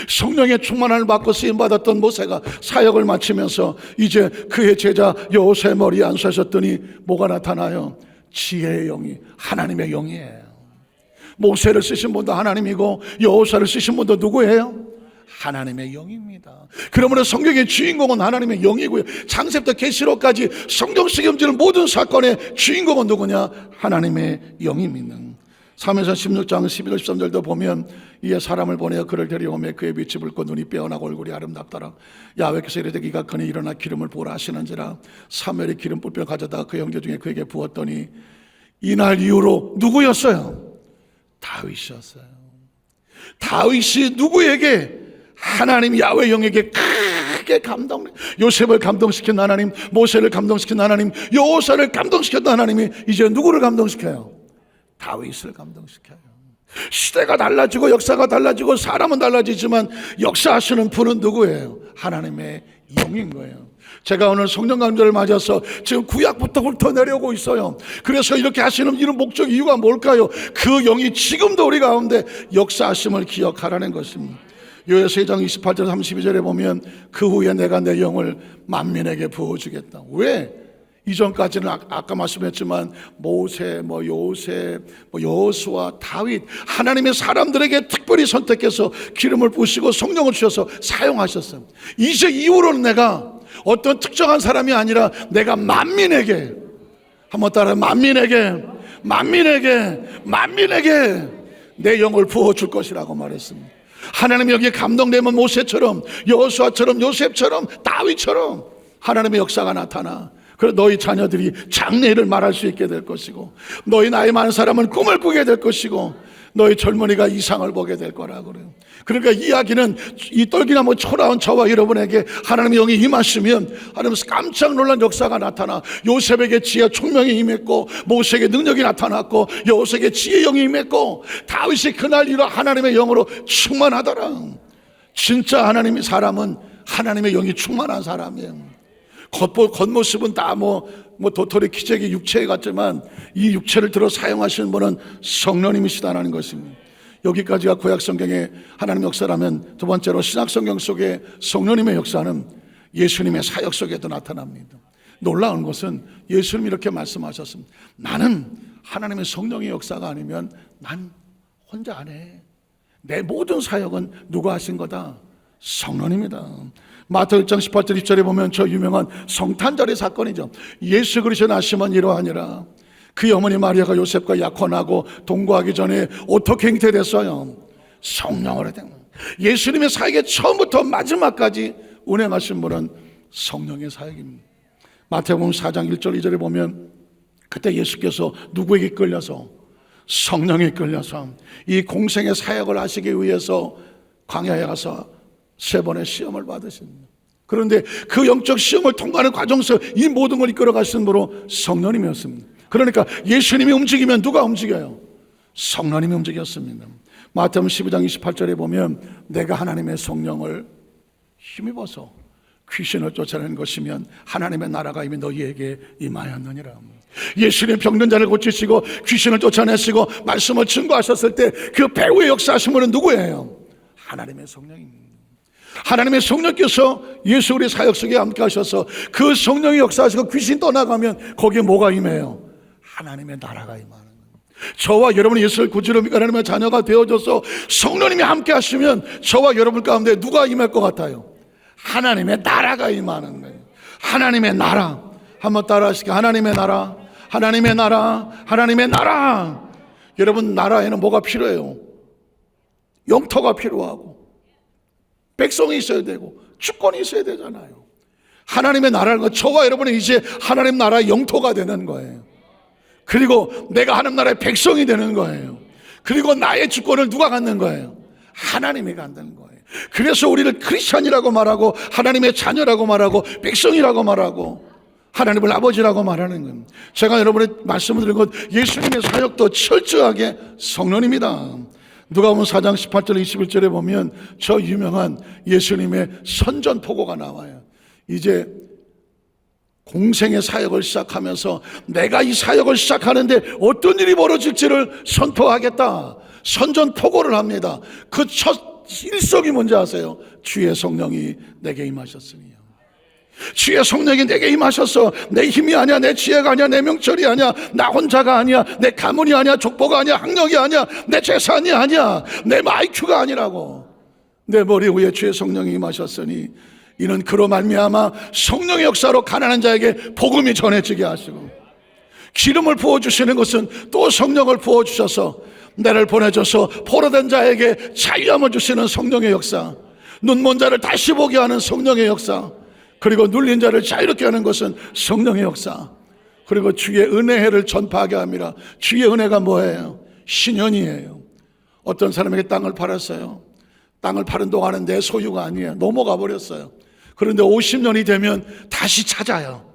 성령의 충만함을 받고 쓰임받았던 모세가 사역을 마치면서 이제 그의 제자 여호수아의 머리에 안수하셨더니 뭐가 나타나요? 지혜의 영이 하나님의 영이에요. 모세를 쓰신 분도 하나님이고 여호수아를 쓰신 분도 누구예요? 하나님의 영입니다. 그러므로 성경의 주인공은 하나님의 영이고요. 창세부터 계시록까지 성경 책임지는 모든 사건의 주인공은 누구냐? 하나님의 영입니다. 사무엘상 16장 12절 13절도 보면 이에 사람을 보내어 그를 데려오매 그의 빛이 붉고 눈이 빼어나고 얼굴이 아름답더라. 야훼께서 이르되 이가 그니 일어나 기름을 부으라 하시는지라. 사무엘이 기름 뿔병을 가져다가 그 형제 중에 그에게 부었더니 이날 이후로 누구였어요? 다윗이었어요. 다윗이 누구에게? 하나님 야훼 영에게 크게 요셉을 감동시킨 하나님, 모세를 감동시킨 하나님, 여호수아를 감동시켰던 하나님이 이제 누구를 감동시켜요? 다윗을 감동시켜요. 시대가 달라지고 역사가 달라지고 사람은 달라지지만 역사하시는 분은 누구예요? 하나님의 영인 거예요. 제가 오늘 성령 강조를 맞아서 지금 구약부터 훑어내려고 있어요. 그래서 이렇게 하시는 이런 목적 이유가 뭘까요? 그 영이 지금도 우리 가운데 역사하심을 기억하라는 것입니다. 요에서 2장 28절 32절에 보면 그 후에 내가 내 영을 만민에게 부어주겠다. 왜? 이전까지는 아까 말씀했지만 모세, 요셉, 여호수아, 다윗 하나님의 사람들에게 특별히 선택해서 기름을 부으시고 성령을 주셔서 사용하셨어요. 이제 이후로는 내가 어떤 특정한 사람이 아니라 내가 만민에게, 한번 따라 만민에게 내 영을 부어줄 것이라고 말했습니다. 하나님이 여기에 감동되면 모세처럼 여호수아처럼 요셉처럼 다윗처럼 하나님의 역사가 나타나 그래서 너희 자녀들이 장래를 말할 수 있게 될 것이고 너희 나이 많은 사람은 꿈을 꾸게 될 것이고 너희 젊은이가 이상을 보게 될 거라고 그래요. 그러니까 이야기는 이 떨기나무 초라한 저와 여러분에게 하나님의 영이 임하시면 하나님 깜짝 놀란 역사가 나타나 요셉에게 지혜 총명이 임했고 모세에게 능력이 나타났고 여호수아에게 지혜의 영이 임했고 다윗이 그날 이후 하나님의 영으로 충만하더라. 진짜 하나님의 사람은 하나님의 영이 충만한 사람이에요. 겉모습은 다 도토리 기저귀 육체 같지만 이 육체를 들어 사용하시는 분은 성령님이시다는 것입니다. 여기까지가 구약 성경의 하나님 역사라면 두 번째로 신약 성경 속에 성령님의 역사는 예수님의 사역 속에도 나타납니다. 놀라운 것은 예수님이 이렇게 말씀하셨습니다. 나는 하나님의 성령의 역사가 아니면 난 혼자 안 해. 내 모든 사역은 누가 하신 거다? 성령님이다. 마태복음 1장 18절 20절에 보면 저 유명한 성탄절의 사건이죠. 예수 그리스도 나시면 이러하니라. 그의 어머니 마리아가 요셉과 약혼하고 동거하기 전에 어떻게 잉태됐어요? 성령으로 된 거예요. 예수님의 사역의 처음부터 마지막까지 운행하신 분은 성령의 사역입니다. 마태복음 4장 1절 2절에 보면 그때 예수께서 누구에게 끌려서? 성령에 끌려서 이 공생의 사역을 하시기 위해서 광야에 가서 3번의 시험을 받으십니다. 그런데 그 영적 시험을 통과하는 과정에서 이 모든 걸 이끌어 가시는 분으로 성령님이었습니다. 그러니까 예수님이 움직이면 누가 움직여요? 성령님이 움직였습니다. 마태복음 12장 28절에 보면 내가 하나님의 성령을 힘입어서 귀신을 쫓아내는 것이면 하나님의 나라가 이미 너희에게 임하였느니라. 예수님 병든 자를 고치시고 귀신을 쫓아내시고 말씀을 증거하셨을 때 그 배후의 역사하신 분은 누구예요? 하나님의 성령입니다. 하나님의 성령께서 예수 우리 사역 속에 함께 하셔서 그 성령이 역사하시고 귀신 떠나가면 거기에 뭐가 임해요? 하나님의 나라가 임하는 거예요. 저와 여러분이 예수를 구주로 믿고 하나님의 자녀가 되어져서 성령님이 함께 하시면 저와 여러분 가운데 누가 임할 것 같아요? 하나님의 나라가 임하는 거예요. 하나님의 나라. 한번 따라 하시게. 하나님의 나라, 하나님의 나라, 하나님의 나라. 여러분, 나라에는 뭐가 필요해요? 영토가 필요하고 백성이 있어야 되고 주권이 있어야 되잖아요. 하나님의 나라는 건 저와 여러분이 이제 하나님 나라의 영토가 되는 거예요. 그리고 내가 하나님 나라의 백성이 되는 거예요. 그리고 나의 주권을 누가 갖는 거예요? 하나님이 갖는 거예요. 그래서 우리를 크리스찬이라고 말하고 하나님의 자녀라고 말하고 백성이라고 말하고 하나님을 아버지라고 말하는 겁니다. 제가 여러분의 말씀을 드린 것, 예수님의 사역도 철저하게 성령입니다. 누가복음 4장 18절 21절에 보면 저 유명한 예수님의 선전포고가 나와요. 이제 공생의 사역을 시작하면서 내가 이 사역을 시작하는데 어떤 일이 벌어질지를 선포하겠다. 선전포고를 합니다. 그 첫 일석이 뭔지 아세요? 주의 성령이 내게 임하셨으니. 주의 성령이 내게 임하셔서 내 힘이 아니야, 내 지혜가 아니야, 내 명철이 아니야, 나 혼자가 아니야, 내 가문이 아니야, 족보가 아니야, 학력이 아니야, 내 재산이 아니야, 내 IQ가 아니라고. 내 머리 위에 주의 성령이 임하셨으니 이는 그로 말미암아 성령의 역사로 가난한 자에게 복음이 전해지게 하시고, 기름을 부어주시는 것은 또 성령을 부어주셔서 나를 보내줘서 포로된 자에게 자유함을 주시는 성령의 역사, 눈먼 자를 다시 보게 하는 성령의 역사, 그리고 눌린 자를 자유롭게 하는 것은 성령의 역사, 그리고 주의 은혜를 전파하게 합니다. 주의 은혜가 뭐예요? 신현이에요. 어떤 사람에게 땅을 팔았어요. 땅을 파는 동안은 내 소유가 아니에요. 넘어가 버렸어요. 그런데 50년이 되면 다시 찾아요.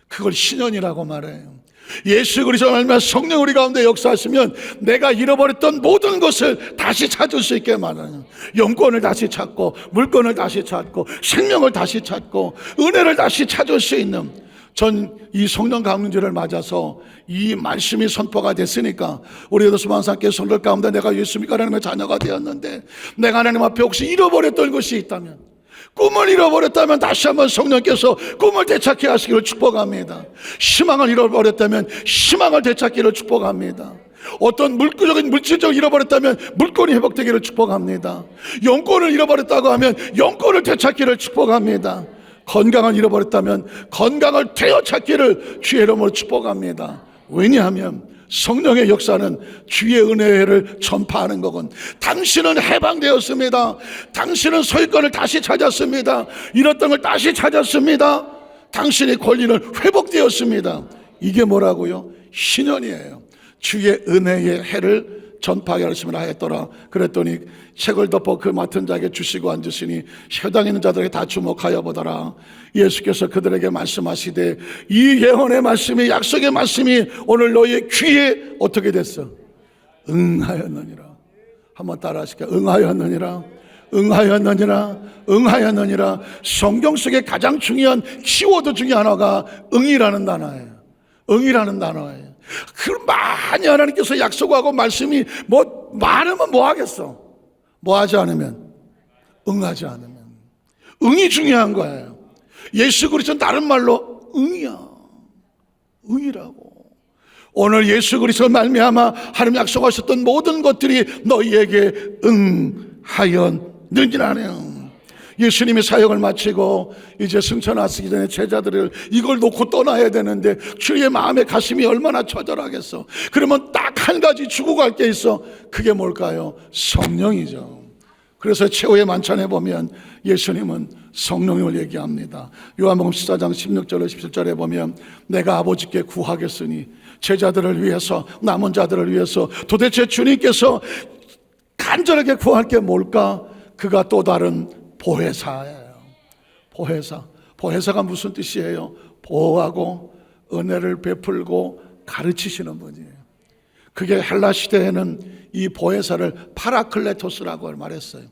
그걸 신현이라고 말해요. 예수 그리스도 말미암아 성령 우리 가운데 역사하시면 내가 잃어버렸던 모든 것을 다시 찾을 수 있게 말해요. 영권을 다시 찾고 물건을 다시 찾고 생명을 다시 찾고 은혜를 다시 찾을 수 있는, 전 이 성령 강림절을 맞아서 이 말씀이 선포가 됐으니까 우리 소망상께 성도 가운데 내가 예수 믿고 하나님의 자녀가 되었는데 내가 하나님 앞에 혹시 잃어버렸던 것이 있다면, 꿈을 잃어버렸다면 다시 한번 성령께서 꿈을 되찾게 하시기를 축복합니다. 희망을 잃어버렸다면 희망을 되찾기를 축복합니다. 어떤 물질적으로 잃어버렸다면 물건이 회복되기를 축복합니다. 영권을 잃어버렸다고 하면 영권을 되찾기를 축복합니다. 건강을 잃어버렸다면 건강을 되찾기를 주의 이름으로 축복합니다. 왜냐하면 성령의 역사는 주의 은혜를 전파하는 거군. 당신은 해방되었습니다. 당신은 소유권을 다시 찾았습니다. 잃었던 걸 다시 찾았습니다. 당신의 권리는 회복되었습니다. 이게 뭐라고요? 신현이에요. 주의 은혜의 해를 전파하게 하심을 하였더라. 그랬더니 책을 덮어 그 맡은 자에게 주시고 앉으시니 회당에 있는 자들에게 다 주목하여 보더라. 예수께서 그들에게 말씀하시되 이 예언의 말씀이, 약속의 말씀이 오늘 너희의 귀에 어떻게 됐어? 응하였느니라. 한번 따라 하실까요? 응하였느니라. 응하였느니라. 응하였느니라. 성경 속에 가장 중요한 키워드 중에 하나가 응이라는 단어예요. 응이라는 단어예요. 그 많이 하나님께서 약속하고 말씀이 뭐 많으면 뭐 하겠어? 뭐 하지 않으면? 응하지 않으면. 응이 중요한 거예요. 예수 그리스도는 다른 말로 응이야. 응이라고. 오늘 예수 그리스도 말미암아 하나님 약속하셨던 모든 것들이 너희에게 응하였느니라네요. 예수님이 사역을 마치고 이제 승천하시기 전에 제자들을 이걸 놓고 떠나야 되는데 주의 마음의 가슴이 얼마나 처절하겠어. 그러면 딱 한 가지 주고 갈 게 있어. 그게 뭘까요? 성령이죠. 그래서 최후의 만찬에 보면 예수님은 성령을 얘기합니다. 요한복음 14장 16절에 17절에 보면 내가 아버지께 구하겠으니 제자들을 위해서, 남은 자들을 위해서. 도대체 주님께서 간절하게 구할 게 뭘까? 그가 또 다른 보혜사예요. 보혜사가 무슨 뜻이에요? 보호하고 은혜를 베풀고 가르치시는 분이에요. 그게 헬라 시대에는 이 보혜사를 파라클레토스라고 말했어요.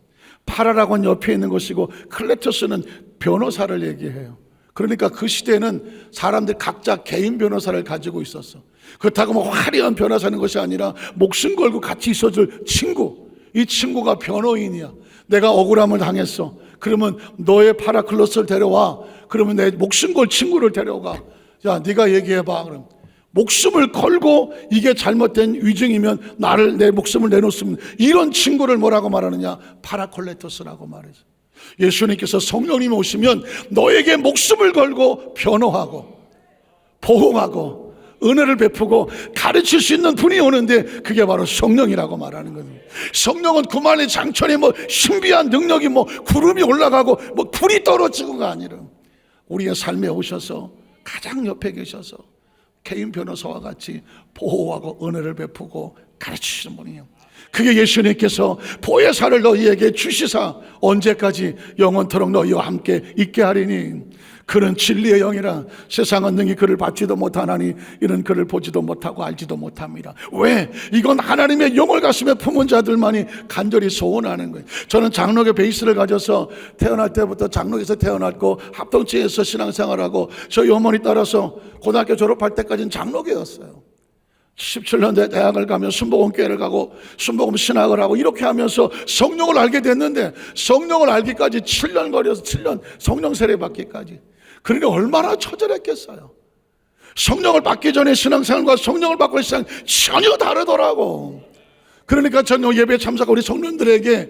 파라라고는 옆에 있는 것이고 클레토스는 변호사를 얘기해요. 그러니까 그 시대에는 사람들 각자 개인 변호사를 가지고 있었어. 그렇다고 뭐 화려한 변호사는 것이 아니라 목숨 걸고 같이 있어줄 친구, 이 친구가 변호인이야. 내가 억울함을 당했어. 그러면 너의 파라클로스를 데려와. 그러면 내 목숨 걸 친구를 데려가. 야, 네가 얘기해봐. 그럼 목숨을 걸고 이게 잘못된 위증이면 내 목숨을 내놓습니다. 이런 친구를 뭐라고 말하느냐? 파라콜레토스라고 말해서. 예수님께서 성령님이 오시면 너에게 목숨을 걸고 변호하고 보호하고 은혜를 베푸고 가르칠 수 있는 분이 오는데 그게 바로 성령이라고 말하는 거예요. 성령은 그만의 장천에 뭐 신비한 능력이 뭐 구름이 올라가고 뭐 불이 떨어지고가 아니라 우리의 삶에 오셔서 가장 옆에 계셔서 개인 변호사와 같이 보호하고 은혜를 베푸고 가르치시는 분이에요. 그게 예수님께서 보혜사를 너희에게 주시사 언제까지 영원토록 너희와 함께 있게 하리니 그는 진리의 영이라 세상은 능히 그를 받지도 못하나니 이는 그를 보지도 못하고 알지도 못합니다. 왜? 이건 하나님의 영을 가슴에 품은 자들만이 간절히 소원하는 거예요. 저는 장로교 베이스를 가져서 태어날 때부터 장로에서 태어났고 합동체에서 신앙생활하고 저희 어머니 따라서 고등학교 졸업할 때까지는 장로교였어요. 17년 대학을 가면 순복음교회를 가고 순복음 신학을 하고 이렇게 하면서 성령을 알게 됐는데 성령을 알기까지 7년 걸려서 7년 성령 세례 받기까지. 그러니까 얼마나 처절했겠어요. 성령을 받기 전에 신앙생활과 성령을 받고 신앙 전혀 다르더라고. 그러니까 저는 예배 참석한 우리 성령들에게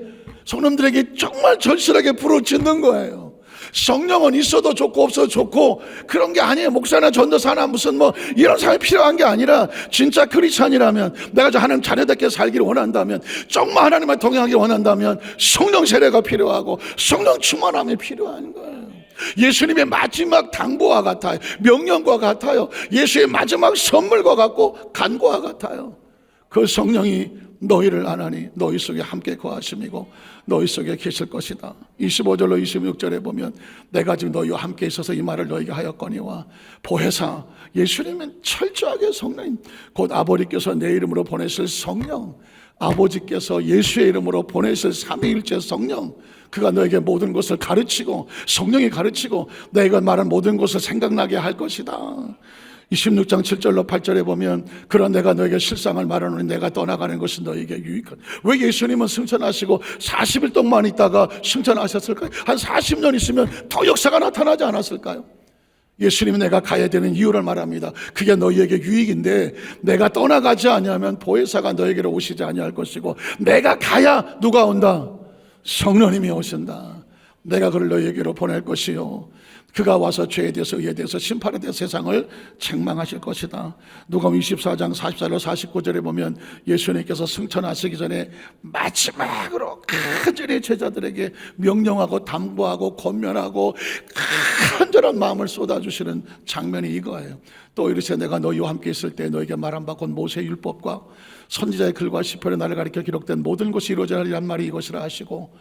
정말 절실하게 부르짖는 거예요. 성령은 있어도 좋고 없어도 좋고 그런 게 아니에요. 목사나 전도사나 무슨 뭐 이런 사람이 필요한 게 아니라 진짜 크리스찬이라면 내가 하나님 자녀답게 살기를 원한다면 정말 하나님과 동행하기를 원한다면 성령 세례가 필요하고 성령 충만함이 필요한 거예요. 예수님의 마지막 당부와 같아요. 명령과 같아요. 예수의 마지막 선물과 같고 간구와 같아요. 그 성령이 너희를 안하니 너희 속에 함께 거하심이고 너희 속에 계실 것이다. 25절로 26절에 보면 내가 지금 너희와 함께 있어서 이 말을 너희에게 하였거니와 보혜사 예수님은 철저하게 성령 곧 아버지께서 내 이름으로 보내실 성령 아버지께서 예수의 이름으로 보내실 삼위일체 성령 그가 너에게 모든 것을 가르치고 성령이 가르치고 내가 말한 모든 것을 생각나게 할 것이다. 26장 7절로 8절에 보면 그런 내가 너에게 실상을 말하노니 내가 떠나가는 것이 너에게 유익한. 왜 예수님은 승천하시고 40일 동안 있다가 승천하셨을까요? 한 40년 있으면 더 역사가 나타나지 않았을까요? 예수님이 내가 가야 되는 이유를 말합니다. 그게 너희에게 유익인데 내가 떠나가지 아니하면 보혜사가 너에게로 오시지 아니할 것이고 내가 가야 누가 온다? 성령님이 오신다. 내가 그를 너희에게로 보낼 것이요 그가 와서 죄에 대해서 의에 대해서 심판에 대해서 세상을 책망하실 것이다. 누가복음 24장 44로 49절에 보면 예수님께서 승천하시기 전에 마지막으로 간절히 제자들에게 명령하고 당부하고 권면하고 간절한 마음을 쏟아주시는 장면이 이거예요. 또 이르시되 내가 너희와 함께 있을 때 너에게 말한 바 곧 모세의 율법과 선지자의 글과 시편의 나를 가리켜 기록된 모든 것이 이루어져야 하리란 말이 이것이라 하시고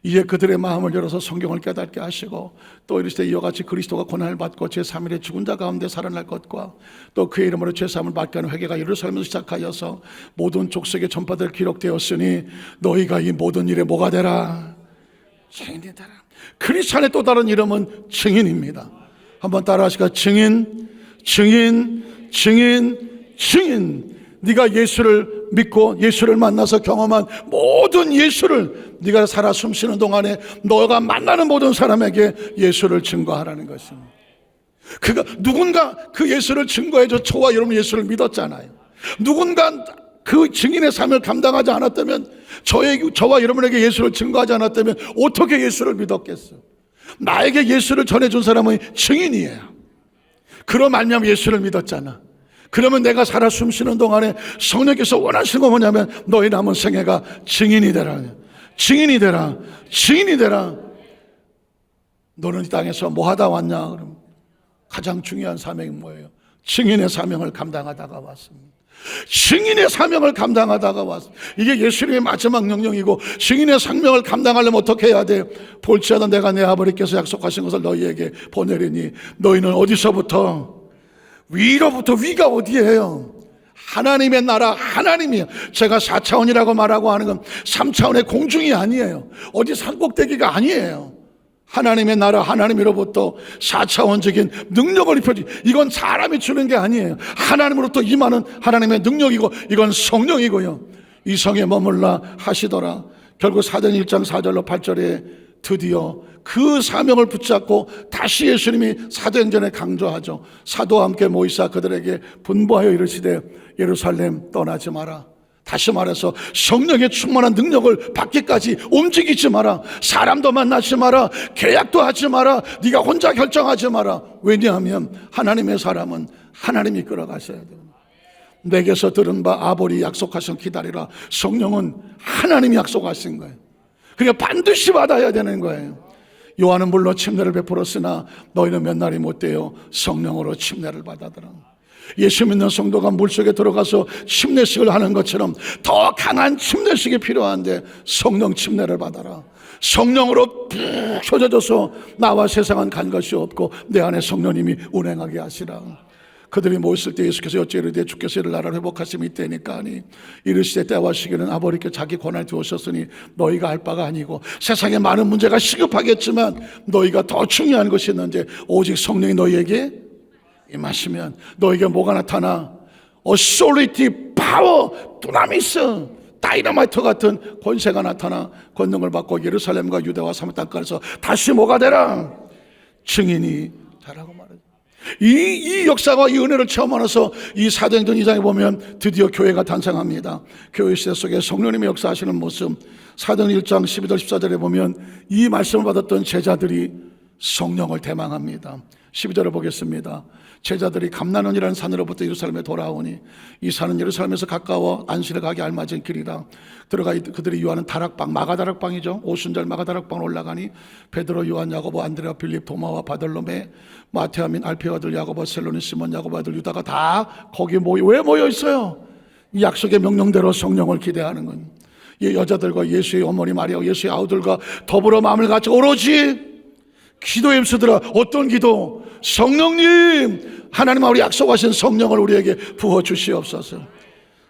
이제 그들의 마음을 열어서 성경을 깨닫게 하시고 또 이르시되 이와 같이 그리스도가 고난을 받고 제3일에 죽은 자 가운데 살아날 것과 또 그의 이름으로 죄사함을 받게 하는 회개가 예루살렘에서 시작하여서 모든 족속에 전파될 기록되었으니 너희가 이 모든 일에 뭐가 되라? 증인이 되라. 크리스찬의 또 다른 이름은 증인입니다. 한번 따라 하시까 증인, 증인, 증인, 증인. 네가 예수를 믿고 예수를 만나서 경험한 모든 예수를 네가 살아 숨쉬는 동안에 너가 만나는 모든 사람에게 예수를 증거하라는 것입니다. 그가 누군가 그 예수를 증거해줘 저와 여러분 예수를 믿었잖아요. 누군가 그 증인의 삶을 감당하지 않았다면 저와 여러분에게 예수를 증거하지 않았다면 어떻게 예수를 믿었겠어요? 나에게 예수를 전해준 사람은 증인이에요. 그로 말미암아 예수를 믿었잖아. 그러면 내가 살아 숨쉬는 동안에 성령께서 원하시는 건 뭐냐면 너희 남은 생애가 증인이 되라. 증인이 되라. 증인이 되라. 너는 이 땅에서 뭐 하다 왔냐? 그럼 가장 중요한 사명이 뭐예요? 증인의 사명을 감당하다가 왔습니다. 증인의 사명을 감당하다가 왔어. 이게 예수님의 마지막 명령이고, 증인의 사명을 감당하려면 어떻게 해야 돼? 볼지어다 내가 내 아버지께서 약속하신 것을 너희에게 보내리니 너희는 어디서부터? 위로부터. 위가 어디예요? 하나님의 나라, 하나님이에요. 제가 4차원이라고 말하고 하는 건 3차원의 공중이 아니에요. 어디 산꼭대기가 아니에요. 하나님의 나라, 하나님으로부터 4차원적인 능력을 입혀지. 이건 사람이 주는 게 아니에요. 하나님으로부터 임하는 하나님의 능력이고, 이건 성령이고요. 이 성에 머물라 하시더라. 결국 사도행 1장 4절로 8절에 드디어 그 사명을 붙잡고 다시 예수님이 사도행전에 강조하죠. 사도와 함께 모이사 그들에게 분부하여 이르시되 예루살렘 떠나지 마라. 다시 말해서 성령의 충만한 능력을 받기까지 움직이지 마라. 사람도 만나지 마라. 계약도 하지 마라. 네가 혼자 결정하지 마라. 왜냐하면 하나님의 사람은 하나님이 끌어가셔야 돼요. 내게서 들은 바 아버지 약속하신 기다리라. 성령은 하나님이 약속하신 거예요. 그러니까 반드시 받아야 되는 거예요. 요한은 물론 침례를 베풀었으나 너희는 몇 날이 못되어 성령으로 침례를 받아들라. 예수 믿는 성도가 물속에 들어가서 침례식을 하는 것처럼 더 강한 침례식이 필요한데 성령 침례를 받아라. 성령으로 푹 켜져져서 나와 세상은 간 것이 없고 내 안에 성령님이 운행하게 하시라. 그들이 모였을 때 예수께서 어찌 이르되 주께서 이를 나라를 회복하심이 이때니까 하니 이르시되 때와 시기는 아버지께 자기 권한을 두었으니 너희가 알 바가 아니고 세상에 많은 문제가 시급하겠지만 너희가 더 중요한 것이 있는데 오직 성령이 너희에게 임하시면 너에게 뭐가 나타나? authority, power, 두나미스, 다이너마이트 같은 권세가 나타나 권능을 받고 예루살렘과 유대와 사마리아 땅까지서 다시 뭐가 되라? 증인이 되라고 말하죠. 이 역사와 이 은혜를 체험하면서 이 사도행전 2장에 보면 드디어 교회가 탄생합니다. 교회 시대 속에 성령님의 역사하시는 모습, 사도행전 1장 12절 14절에 보면 이 말씀을 받았던 제자들이 성령을 대망합니다. 12절을 보겠습니다. 제자들이 감난원이라는 산으로부터 예루살렘에 돌아오니 이 산은 예루살렘에서 가까워 안식일에 가기 알맞은 길이라. 들어가 그들이 유하는 다락방, 마가다락방이죠. 오순절 마가다락방으로 올라가니 베드로, 요한, 야고보, 안드레아, 빌립, 도마와 바돌로메, 마테아 및 알페의 아들 야고보, 셀로니, 시몬, 야고보 아들 유다가 다 거기에 왜 모여 있어요? 이 약속의 명령대로 성령을 기대하는 건 이 여자들과 예수의 어머니 마리아와 예수의 아우들과 더불어 마음을 같이 오로지 기도에 힘쓰더라. 어떤 기도? 성령님, 하나님 우리 약속하신 성령을 우리에게 부어주시옵소서.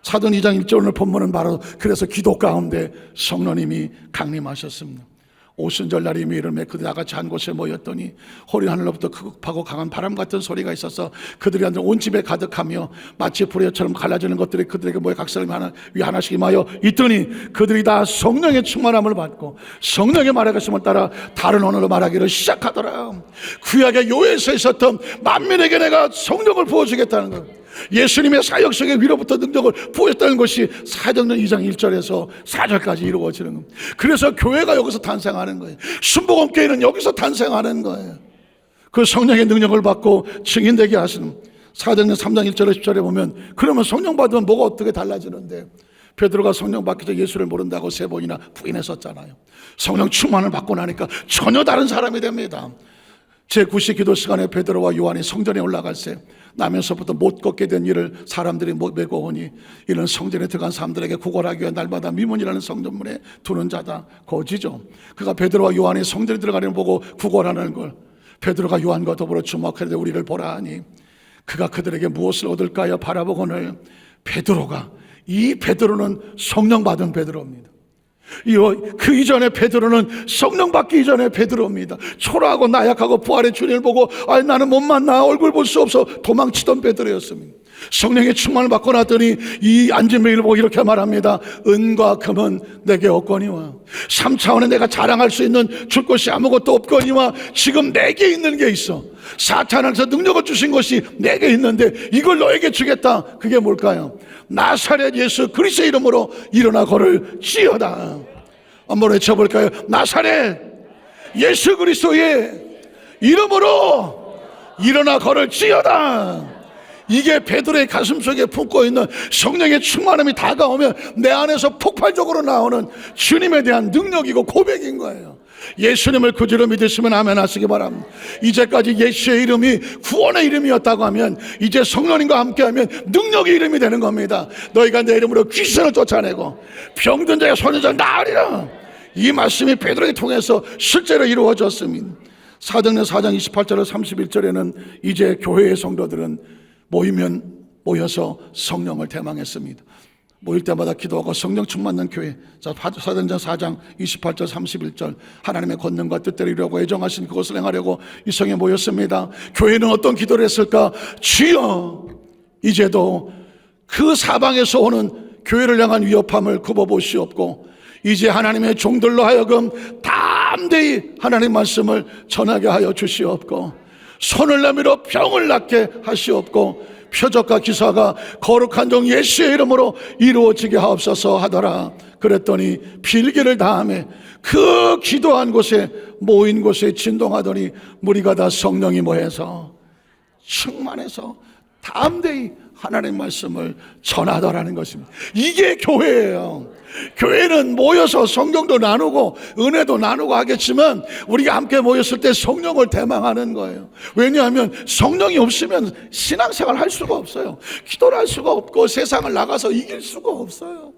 사도행 2장 1절 오늘 본문은 바로 그래서 기도 가운데 성령님이 강림하셨습니다. 오순절 날이 이르매 그들이 나같이 한 곳에 모였더니 호린 하늘로부터 크고 강한 바람 같은 소리가 있어서 그들이 앉아 온 집에 가득하며 마치 불의처럼 갈라지는 것들이 그들에게 모여 각 사람이 하나씩 임하여 있더니 그들이 다 성령의 충만함을 받고 성령의 말하심을 따라 다른 언어로 말하기를 시작하더라. 구약의 요에서 있었던 만민에게 내가 성령을 부어주겠다는 것, 예수님의 사역 속에 위로부터 능력을 부어줬다는 것이 사도행전 2장 1절에서 4절까지 이루어지는 겁니다. 그래서 교회가 여기서 탄생하는 거예요. 순복음교회는 여기서 탄생하는 거예요. 그 성령의 능력을 받고 증인되게 하시는. 사도행전 3장 1절에 10절에 보면 그러면 성령 받으면 뭐가 어떻게 달라지는데, 베드로가 성령 받기 전에 예수를 모른다고 3번이나 부인했었잖아요. 성령 충만을 받고 나니까 전혀 다른 사람이 됩니다. 제9시 기도 시간에 베드로와 요한이 성전에 올라갈 때 나면서부터 못 걷게 된 일을 사람들이 메고 오니 이는 성전에 들어간 사람들에게 구걸하기 위해 날마다 미문이라는 성전문에 두는 자다. 거지죠. 그가 베드로와 요한이 성전에 들어가려는 보고 구걸하는 걸 베드로가 요한과 더불어 주목하되 우리를 보라 하니 그가 그들에게 무엇을 얻을까 하여 바라보거늘 베드로가, 이 베드로는 성령 받은 베드로입니다. 그 이전에 베드로는 성령 받기 이전에 베드로입니다. 초라하고 나약하고 부활의 주님을 보고 나는 못 만나, 얼굴 볼 수 없어 도망치던 베드로였습니다. 성령의 충만을 받고 났더니 이 앉은 메일을 보고 이렇게 말합니다. 은과 금은 내게 없거니와 3차원에 내가 자랑할 수 있는 줄 것이 아무것도 없거니와 지금 내게 있는 게 있어. 사탄에서 능력을 주신 것이 내게 있는데 이걸 너에게 주겠다. 그게 뭘까요? 나사렛 예수 그리스도의 이름으로 일어나 걸을지어다. 한번 외쳐볼까요? 나사렛 예수 그리스도의 이름으로 일어나 걸을지어다. 이게 베드로의 가슴속에 품고 있는 성령의 충만함이 다가오면 내 안에서 폭발적으로 나오는 주님에 대한 능력이고 고백인 거예요. 예수님을 그대로 믿으시면 아멘 하시기 바랍니다. 이제까지 예수의 이름이 구원의 이름이었다고 하면 이제 성령님과 함께하면 능력의 이름이 되는 겁니다. 너희가 내 이름으로 귀신을 쫓아내고 병든 자의 손을 잡아 나으리라. 이 말씀이 베드로를 통해서 실제로 이루어졌습니다. 사도행전 4장 28절로 31절에는 이제 교회의 성도들은 모여서 성령을 대망했습니다. 모일 때마다 기도하고 성령 충만한 교회. 자, 사도행전 4장 28절 31절 하나님의 권능과 뜻대로 이루려고 애정하신 그것을 행하려고 이 성에 모였습니다. 교회는 어떤 기도를 했을까? 주여 이제도 그 사방에서 오는 교회를 향한 위협함을 굽어보시옵고 이제 하나님의 종들로 하여금 담대히 하나님 말씀을 전하게 하여 주시옵고 손을 내밀어 병을 낫게 하시옵고 표적과 기사가 거룩한 종 예수의 이름으로 이루어지게 하옵소서 하더라. 그랬더니 빌기를 다음에 그 기도한 곳에 모인 곳에 진동하더니 무리가 다 성령이 모여서 충만해서 담대히 하나님 말씀을 전하더라는 것입니다. 이게 교회예요. 교회는 모여서 성경도 나누고 은혜도 나누고 하겠지만 우리가 함께 모였을 때 성령을 대망하는 거예요. 왜냐하면 성령이 없으면 신앙생활 할 수가 없어요. 기도를 할 수가 없고 세상을 나가서 이길 수가 없어요.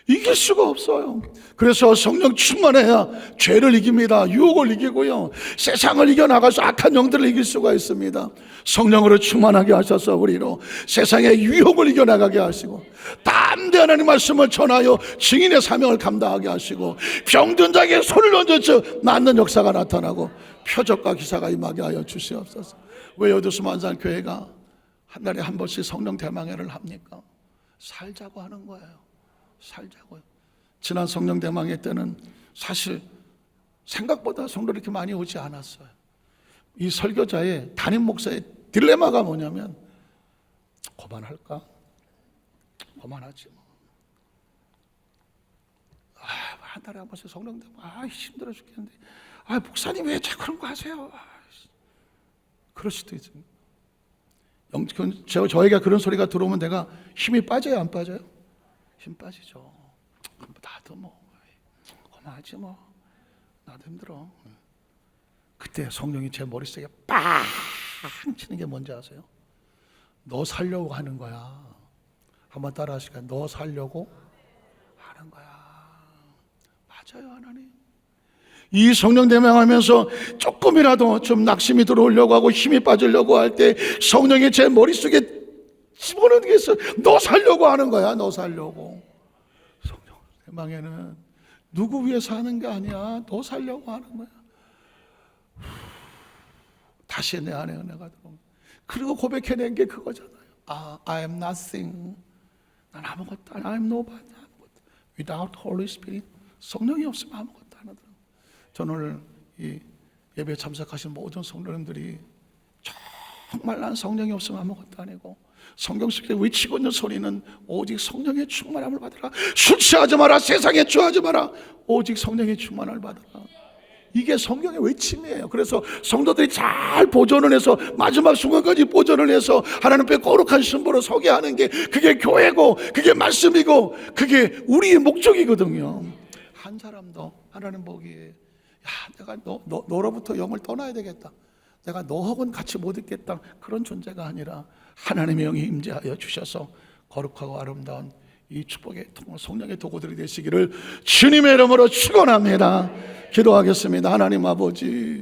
이길 수가 없어요. 그래서 성령 충만해야 죄를 이깁니다. 유혹을 이기고요, 세상을 이겨나가서 악한 영들을 이길 수가 있습니다. 성령으로 충만하게 하셔서 우리로 세상의 유혹을 이겨나가게 하시고 담대히 하나님 말씀을 전하여 증인의 사명을 감당하게 하시고 병든 자에게 손을 얹어서 낫는 역사가 나타나고 표적과 기사가 임하게 하여 주시옵소서. 왜 여두수만산 교회가 한 달에 한 번씩 성령 대망회를 합니까? 살자고 하는 거예요. 살자고요. 지난 성령 대망회 때는 사실 생각보다 성도들이 이렇게 많이 오지 않았어요. 이 설교자의 담임 목사의 딜레마가 뭐냐면 그만할까? 그만하지 뭐. 한 달에 한 번씩 성령 대망회 힘들어 죽겠는데 목사님 왜 자꾸 그런 거 하세요? 그럴 수도 있습니다. 저에게 그런 소리가 들어오면 내가 힘이 빠져요, 안 빠져요? 힘 빠지죠. 나도 뭐 그만하지 뭐, 나도 힘들어. 그때 성령이 제 머릿속에 빵 치는 게 뭔지 아세요? 너 살려고 하는 거야. 한번 따라 하시겠어요? 너 살려고 하는 거야. 맞아요, 하나님. 이 성령 대망하면서 조금이라도 좀 낙심이 들어오려고 하고 힘이 빠지려고 할 때 성령이 제 머릿속에 집어넣는 게 있어요. 너 살려고 하는 거야. 너 살려고. 성령 대망에는 누구 위해서 하는 게 아니야. 너 살려고 하는 거야. 다시 내 안에 은혜가 들어오면, 그리고 고백해낸 게 그거잖아요. I am nothing. 난 아무것도 아니야. I am nobody. Without Holy Spirit. 성령이 없으면 아무것도 안 하더라고요. 저는 오늘 이 예배에 참석하신 모든 성도님들이 정말 난 성령이 없으면 아무것도 아니고, 성경 속에 외치고 있는 소리는 오직 성령의 충만함을 받으라. 술 취하지 마라. 세상에 취하지 마라. 오직 성령의 충만함을 받으라. 이게 성경의 외침이에요. 그래서 성도들이 잘 보존을 해서 마지막 순간까지 보존을 해서 하나님 앞에 거룩한 신부로 서게 하는 게 그게 교회고 그게 말씀이고 그게 우리의 목적이거든요. 한 사람도 하나님 보기에 내가 너로부터 영을 떠나야 되겠다, 내가 너하고는 같이 못 있겠다, 그런 존재가 아니라 하나님의 영이 임재하여 주셔서 거룩하고 아름다운 이 축복의 성령의 도구들이 되시기를 주님의 이름으로 축원합니다. 기도하겠습니다. 하나님 아버지,